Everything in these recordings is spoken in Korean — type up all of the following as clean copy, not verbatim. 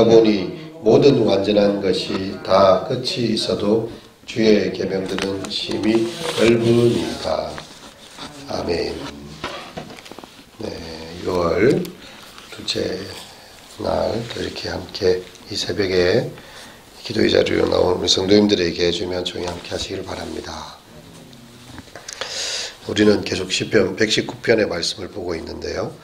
내가 보니 모든 완전한 것이 다 끝이 있어도 주의 계명들은 심히 넓으니까. 아멘. 네, 6월 둘째 날 이렇게 함께 이 새벽에 기도의 자리로 나온 우리 성도님들에게 주면 종이 함께 하시기를 바랍니다. 우리는 계속 시편 119편의 말씀을 보고 있는데요.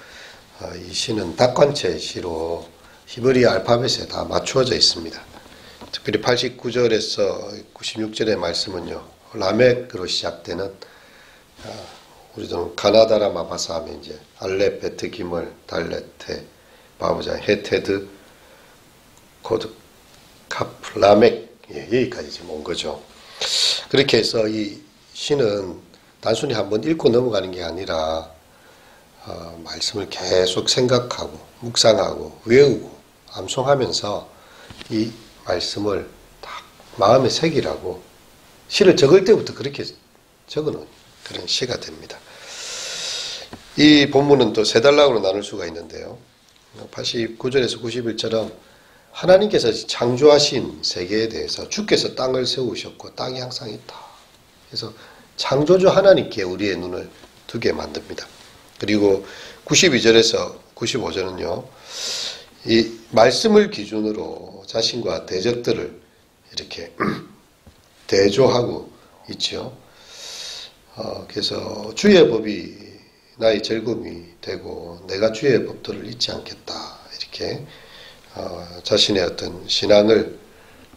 이 시는 닭관체 시로 히브리 알파벳에 다 맞추어져 있습니다. 특별히 89절에서 96절의 말씀은요, 라멕으로 시작되는, 우리도 가나다라 마바사 하면 이제 알렙, 베트, 기멀, 달레테, 바우자, 헤테드, 코드, 카프, 라멕, 여기까지 지금 온 거죠. 그렇게 해서 이 시는 단순히 한번 읽고 넘어가는 게 아니라 말씀을 계속 생각하고 묵상하고 외우고 암송하면서 이 말씀을 딱 마음에 새기라고 시를 적을 때부터 그렇게 적어놓은 그런 시가 됩니다. 이 본문은 또 세 단락으로 나눌 수가 있는데요. 89절에서 91절은 하나님께서 창조하신 세계에 대해서 주께서 땅을 세우셨고 땅이 항상 있다. 그래서 창조주 하나님께 우리의 눈을 두게 만듭니다. 그리고 92절에서 95절은요. 이 말씀을 기준으로 자신과 대적들을 이렇게 대조하고 있죠. 그래서 주의 법이 나의 즐거움이 되고 내가 주의 법도를 잊지 않겠다. 이렇게 자신의 어떤 신앙을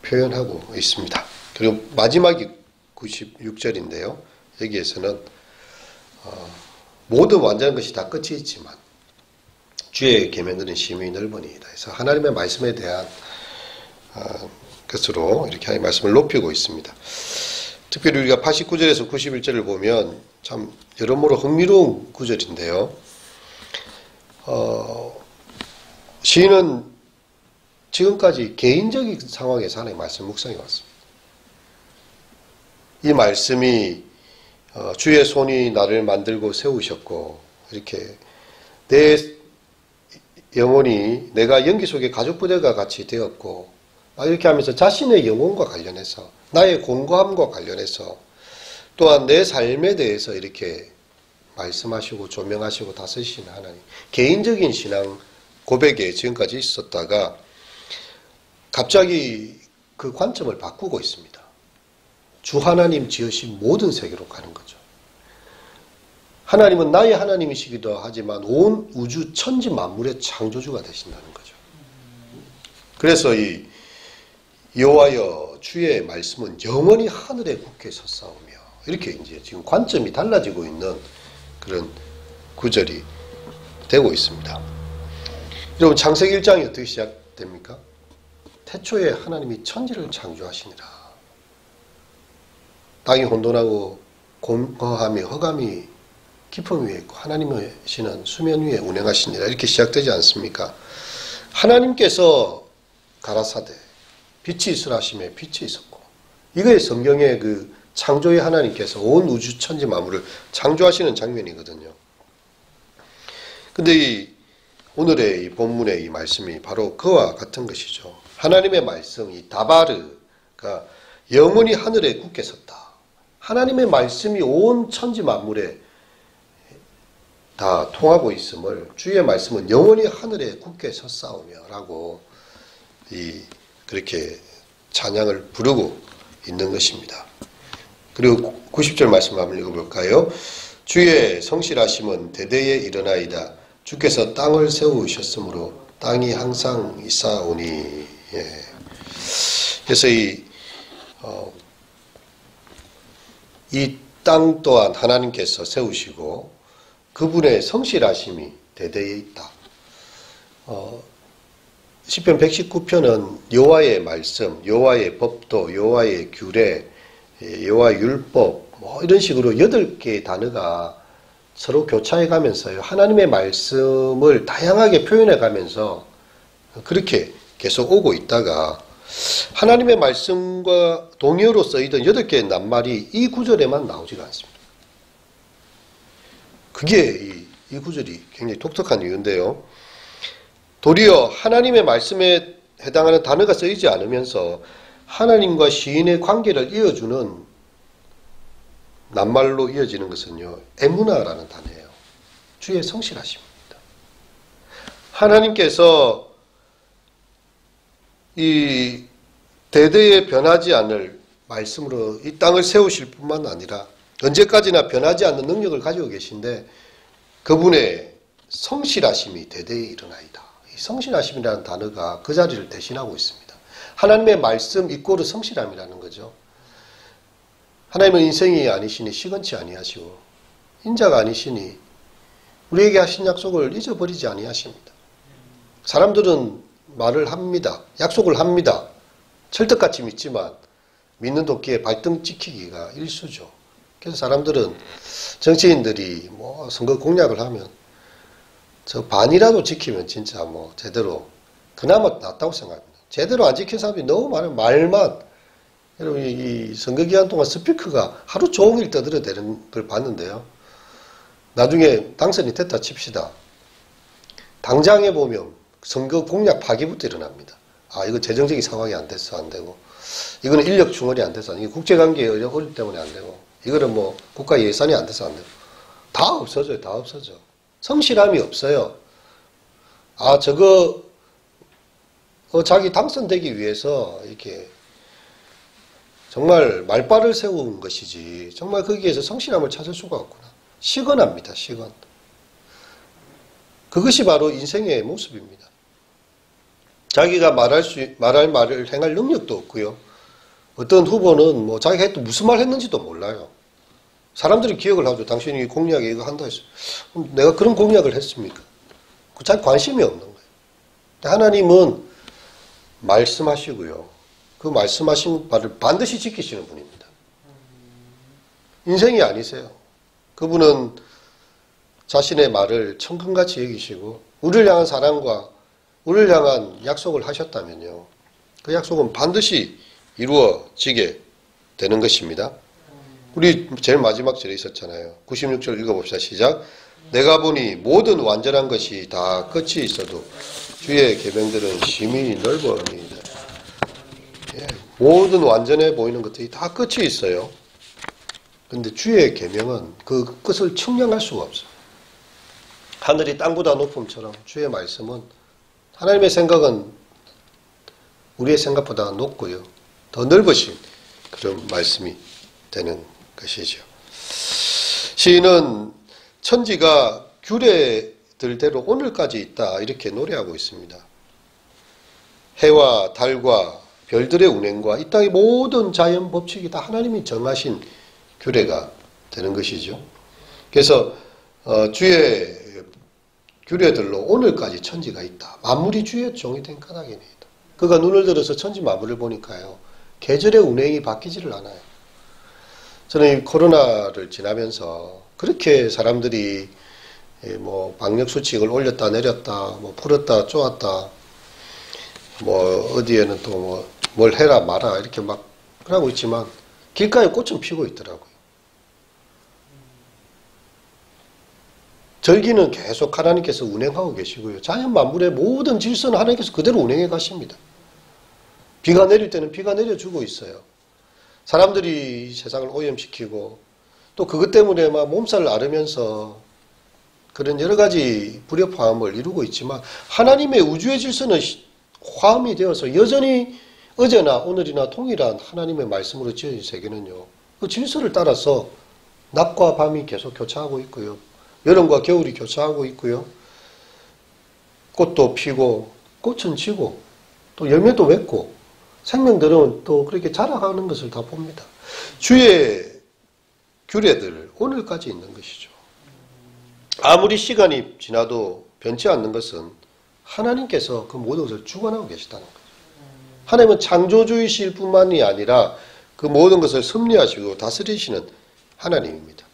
표현하고 있습니다. 그리고 마지막이 96절인데요. 여기에서는 모든 완전한 것이 다 끝이 있지만 주의 계명들은 심히 넓으니이다. 그래서 하나님의 말씀에 대한 것으로 이렇게 하나님의 말씀을 높이고 있습니다. 특별히 우리가 89절에서 91절을 보면 참 여러모로 흥미로운 구절인데요. 시인은 지금까지 개인적인 상황에서 하나님의 말씀 묵상해 왔습니다. 이 말씀이 주의 손이 나를 만들고 세우셨고 이렇게 내 영혼이 내가 연기 속의 가죽부대가 같이 되었고 이렇게 하면서 자신의 영혼과 관련해서 나의 공고함과 관련해서 또한 내 삶에 대해서 이렇게 말씀하시고 조명하시고 다스리시는 하나님, 개인적인 신앙 고백에 지금까지 있었다가 갑자기 그 관점을 바꾸고 있습니다. 주 하나님 지으신 모든 세계로 가는 거죠. 하나님은 나의 하나님이시기도 하지만 온 우주 천지 만물의 창조주가 되신다는 거죠. 그래서 이 여호와여 주의 말씀은 영원히 하늘에 굳게 섰사오며 이렇게 이제 지금 관점이 달라지고 있는 그런 구절이 되고 있습니다. 여러분 창세기 1장이 어떻게 시작됩니까? 태초에 하나님이 천지를 창조하시니라. 땅이 혼돈하고 공허함이 허감이 깊음 위에 있고 하나님의 신은 수면 위에 운행하시니라 이렇게 시작되지 않습니까? 하나님께서 가라사대 빛이 있으라 하심에 빛이 있었고 이거의 성경의 그 창조의 하나님께서 온 우주 천지 만물을 창조하시는 장면이거든요. 근데 오늘의 이 본문의 이 말씀이 바로 그와 같은 것이죠. 하나님의 말씀, 이 다바르가 영원히 하늘에 굳게 섰다. 하나님의 말씀이 온 천지 만물에 다 통하고 있음을 주의 말씀은 영원히 하늘에 굳게 섰사오며 라고 그렇게 찬양을 부르고 있는 것입니다. 그리고 90절 말씀 한번 읽어볼까요? 주의 성실하심은 대대에 일어나이다. 주께서 땅을 세우셨으므로 땅이 항상 있사오니. 예. 그래서 이 땅 또한 하나님께서 세우시고 그분의 성실하심이 대대에 있다. 시편 119편은 여호와의 말씀, 여호와의 법도, 여호와의 규례, 여호와의 율법 이런 식으로 8개의 단어가 서로 교차해 가면서요. 하나님의 말씀을 다양하게 표현해 가면서 그렇게 계속 오고 있다가 하나님의 말씀과 동의어로 쓰이던 8개의 낱말이 이 구절에만 나오지가 않습니다. 그게 이 구절이 굉장히 독특한 이유인데요. 도리어 하나님의 말씀에 해당하는 단어가 쓰이지 않으면서 하나님과 시인의 관계를 이어주는 낱말로 이어지는 것은요, 에무나라는 단어예요. 주의 성실하심입니다. 하나님께서 이 대대에 변하지 않을 말씀으로 이 땅을 세우실 뿐만 아니라 언제까지나 변하지 않는 능력을 가지고 계신데 그분의 성실하심이 대대에 일어나이다. 이 성실하심이라는 단어가 그 자리를 대신하고 있습니다. 하나님의 말씀 이꼬르 성실함이라는 거죠. 하나님은 인생이 아니시니 시건치 아니하시고 인자가 아니시니 우리에게 하신 약속을 잊어버리지 아니하십니다. 사람들은 말을 합니다. 약속을 합니다. 철떡같이 믿지만 믿는 도끼에 발등 찍히기가 일수죠. 그래서 사람들은 정치인들이 뭐 선거 공약을 하면 저 반이라도 지키면 진짜 뭐 제대로 그나마 낫다고 생각합니다. 제대로 안 지킨 사람이 너무 많아요. 말만. 여러분 이 선거 기간 동안 스피커가 하루 종일 떠들어대는 걸 봤는데요. 나중에 당선이 됐다 칩시다. 당장에 보면 선거 공약 파기부터 일어납니다. 아, 이거 재정적인 상황이 안 돼서 안 되고, 이거는 인력 충원이 안 돼서, 이게 국제관계 어려움 때문에 안 되고, 이거는 뭐 국가 예산이 안 돼서 안 되고, 다 없어져요. 다 없어져. 성실함이 없어요. 아, 저거 자기 당선되기 위해서 이렇게 정말 말발을 세운 것이지 정말 거기에서 성실함을 찾을 수가 없구나. 시건합니다. 시건. 그것이 바로 인생의 모습입니다. 자기가 말할 말을 행할 능력도 없고요. 어떤 후보는 뭐 자기가 했던 무슨 말 했는지도 몰라요. 사람들이 기억을 하죠. 당신이 공약에 이거 한다 했어요. 내가 그런 공약을 했습니까? 자기 관심이 없는 거예요. 하나님은 말씀하시고요. 그 말씀하신 바를 반드시 지키시는 분입니다. 인생이 아니세요. 그분은 자신의 말을 천금같이 여기시고 우리를 향한 사랑과 우리를 향한 약속을 하셨다면요. 그 약속은 반드시 이루어지게 되는 것입니다. 우리 제일 마지막 절에 있었잖아요. 96절 읽어봅시다. 시작. 내가 보니 모든 완전한 것이 다 끝이 있어도 주의 계명들은 심히 넓어옵니다. 예, 모든 완전해 보이는 것들이 다 끝이 있어요. 그런데 주의 계명은 그 끝을 측량할 수가 없어요. 하늘이 땅보다 높음처럼 주의 말씀은 하나님의 생각은 우리의 생각보다 높고요. 더 넓으신 그런 말씀이 되는 것이죠. 시인은 천지가 규례들대로 오늘까지 있다 이렇게 노래하고 있습니다. 해와 달과 별들의 운행과 이 땅의 모든 자연 법칙이 다 하나님이 정하신 규례가 되는 것이죠. 그래서 주의 규례들로 오늘까지 천지가 있다. 만물이 주의 종이 된 까닭이니다. 그가 눈을 들어서 천지 만물을 보니까요. 계절의 운행이 바뀌지를 않아요. 저는 이 코로나를 지나면서 그렇게 사람들이 뭐 방역수칙을 올렸다 내렸다 뭐 풀었다 쪼았다 뭐 어디에는 또 뭐 뭘 해라 마라 이렇게 막 그러고 있지만 길가에 꽃은 피고 있더라고요. 절기는 계속 하나님께서 운행하고 계시고요. 자연 만물의 모든 질서는 하나님께서 그대로 운행해 가십니다. 비가 내릴 때는 비가 내려주고 있어요. 사람들이 세상을 오염시키고 또 그것 때문에 막 몸살을 앓으면서 그런 여러 가지 불협화음을 이루고 있지만 하나님의 우주의 질서는 화음이 되어서 여전히 어제나 오늘이나 동일한 하나님의 말씀으로 지어진 세계는요. 그 질서를 따라서 낮과 밤이 계속 교차하고 있고요. 여름과 겨울이 교차하고 있고요. 꽃도 피고 꽃은 지고 또 열매도 맺고 생명들은 또 그렇게 자라가는 것을 다 봅니다. 주의 규례들 오늘까지 있는 것이죠. 아무리 시간이 지나도 변치 않는 것은 하나님께서 그 모든 것을 주관하고 계시다는 거예요. 하나님은 창조주이실 뿐만이 아니라 그 모든 것을 섭리하시고 다스리시는 하나님입니다.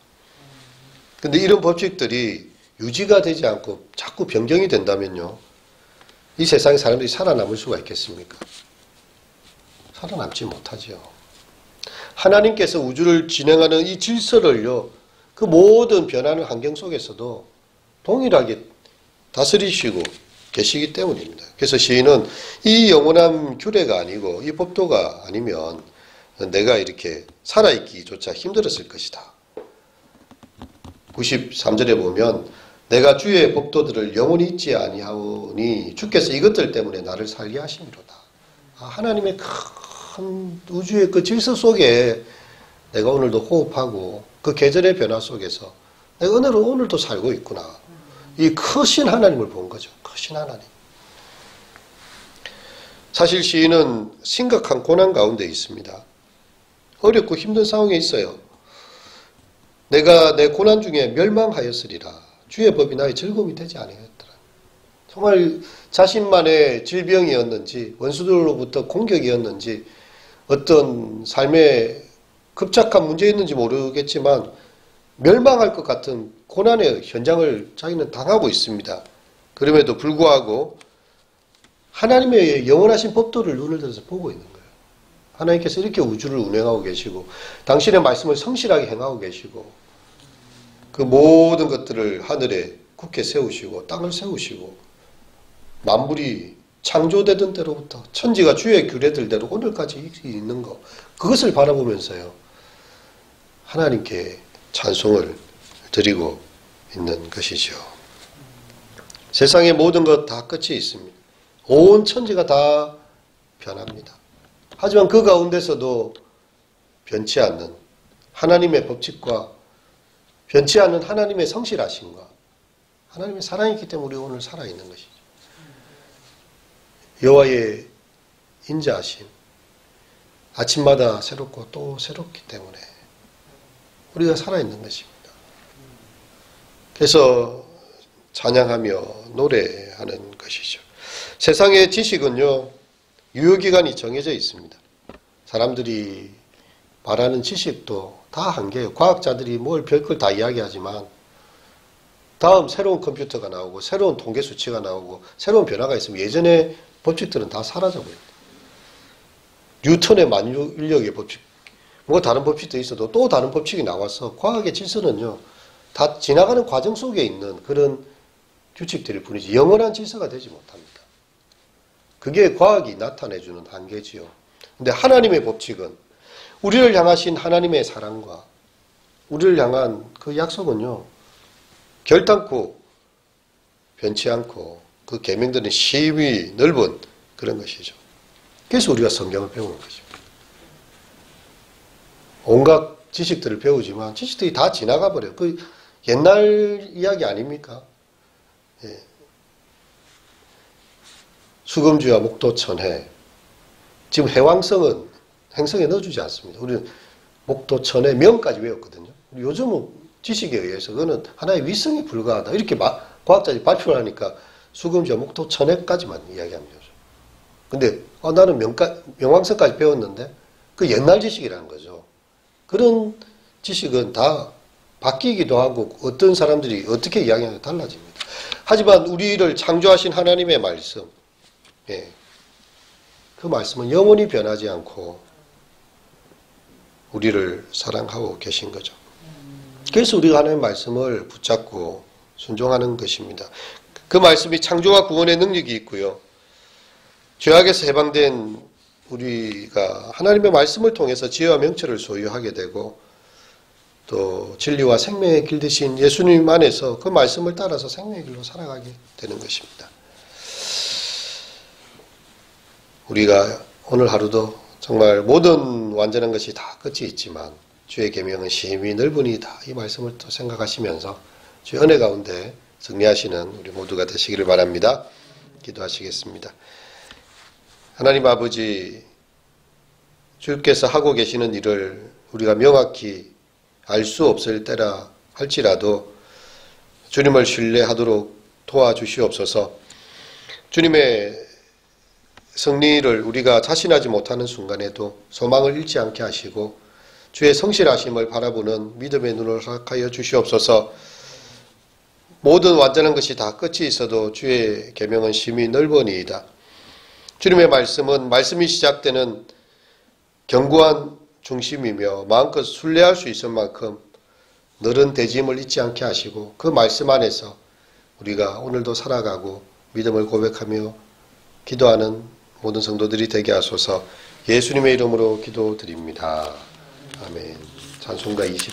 그런데 이런 법칙들이 유지가 되지 않고 자꾸 변경이 된다면요. 이 세상에 사람들이 살아남을 수가 있겠습니까? 살아남지 못하죠. 하나님께서 우주를 진행하는 이 질서를요. 그 모든 변하는 환경 속에서도 동일하게 다스리시고 계시기 때문입니다. 그래서 시인은 이 영원한 규례가 아니고 이 법도가 아니면 내가 이렇게 살아있기조차 힘들었을 것이다. 93절에 보면 내가 주의 법도들을 영원히 잊지 아니하오니 주께서 이것들 때문에 나를 살게 하심이로다. 하나님의 큰 우주의 그 질서 속에 내가 오늘도 호흡하고 그 계절의 변화 속에서 내가 오늘도 살고 있구나. 이 크신 하나님을 본 거죠. 크신 하나님. 사실 시인은 심각한 고난 가운데 있습니다. 어렵고 힘든 상황에 있어요. 내가 내 고난 중에 멸망하였으리라. 주의 법이 나의 즐거움이 되지 아니하였더라. 정말 자신만의 질병이었는지 원수들로부터 공격이었는지 어떤 삶의 급작한 문제였는지 모르겠지만 멸망할 것 같은 고난의 현장을 자기는 당하고 있습니다. 그럼에도 불구하고 하나님의 영원하신 법도를 눈을 들어서 보고 있는 거예요. 하나님께서 이렇게 우주를 운행하고 계시고 당신의 말씀을 성실하게 행하고 계시고 그 모든 것들을 하늘에 굳게 세우시고 땅을 세우시고 만물이 창조되던 때로부터 천지가 주의 규례들대로 오늘까지 있는 것, 그것을 바라보면서요 하나님께 찬송을 드리고 있는 것이죠. 세상의 모든 것 다 끝이 있습니다. 온 천지가 다 변합니다. 하지만 그 가운데서도 변치 않는 하나님의 법칙과 변치 않는 하나님의 성실하심과 하나님의 사랑이 있기 때문에 우리 오늘 살아있는 것이죠. 여호와의 인자하심, 아침마다 새롭고 또 새롭기 때문에 우리가 살아있는 것입니다. 그래서 찬양하며 노래하는 것이죠. 세상의 지식은요, 유효기간이 정해져 있습니다. 사람들이 말하는 지식도 다 한계예요. 과학자들이 뭘 별걸 다 이야기하지만 다음 새로운 컴퓨터가 나오고 새로운 통계 수치가 나오고 새로운 변화가 있으면 예전의 법칙들은 다 사라져버립니다. 뉴턴의 만유인력의 법칙, 뭐 다른 법칙도 있어도 또 다른 법칙이 나와서 과학의 질서는요 다 지나가는 과정 속에 있는 그런 규칙들일 뿐이지 영원한 질서가 되지 못합니다. 그게 과학이 나타내주는 한계지요. 근데 하나님의 법칙은 우리를 향하신 하나님의 사랑과 우리를 향한 그 약속은요 결단코 변치 않고 그 계명들은 심히 넓은 그런 것이죠. 그래서 우리가 성경을 배우는 것입니다. 온갖 지식들을 배우지만 지식들이 다 지나가 버려요. 그 옛날 이야기 아닙니까? 예. 수금주와 목도천해. 지금 해왕성은 행성에 넣어주지 않습니다. 우리는 목도천해 명까지 외웠거든요. 요즘은 지식에 의해서 그거는 하나의 위성에 불과하다. 이렇게 과학자들이 발표를 하니까 수금주와 목도천해까지만 이야기합니다. 근데 나는 명왕성까지 배웠는데 그 옛날 지식이라는 거죠. 그런 지식은 다 바뀌기도 하고 어떤 사람들이 어떻게 이야기하냐가 달라집니다. 하지만 우리를 창조하신 하나님의 말씀, 예, 그 말씀은 영원히 변하지 않고 우리를 사랑하고 계신 거죠. 그래서 우리가 하나님의 말씀을 붙잡고 순종하는 것입니다. 그 말씀이 창조와 구원의 능력이 있고요. 죄악에서 해방된 우리가 하나님의 말씀을 통해서 지혜와 명철을 소유하게 되고 또 진리와 생명의 길 되신 예수님 안에서 그 말씀을 따라서 생명의 길로 살아가게 되는 것입니다. 우리가 오늘 하루도 정말 모든 완전한 것이 다 끝이 있지만 주의 계명은 심히 넓으니이다. 이 말씀을 또 생각하시면서 주의 은혜 가운데 승리하시는 우리 모두가 되시기를 바랍니다. 기도하시겠습니다. 하나님 아버지, 주께서 하고 계시는 일을 우리가 명확히 알 수 없을 때라 할지라도 주님을 신뢰하도록 도와주시옵소서. 주님의 승리를 우리가 자신하지 못하는 순간에도 소망을 잃지 않게 하시고 주의 성실하심을 바라보는 믿음의 눈을 허락하여 주시옵소서. 모든 완전한 것이 다 끝이 있어도 주의 계명은 심히 넓으니이다. 주님의 말씀은 말씀이 시작되는 견고한 중심이며 마음껏 순례할 수 있을 만큼 너른 대짐을 잊지 않게 하시고 그 말씀 안에서 우리가 오늘도 살아가고 믿음을 고백하며 기도하는 모든 성도들이 되게 하소서. 예수님의 이름으로 기도드립니다. 아멘. 찬송가 20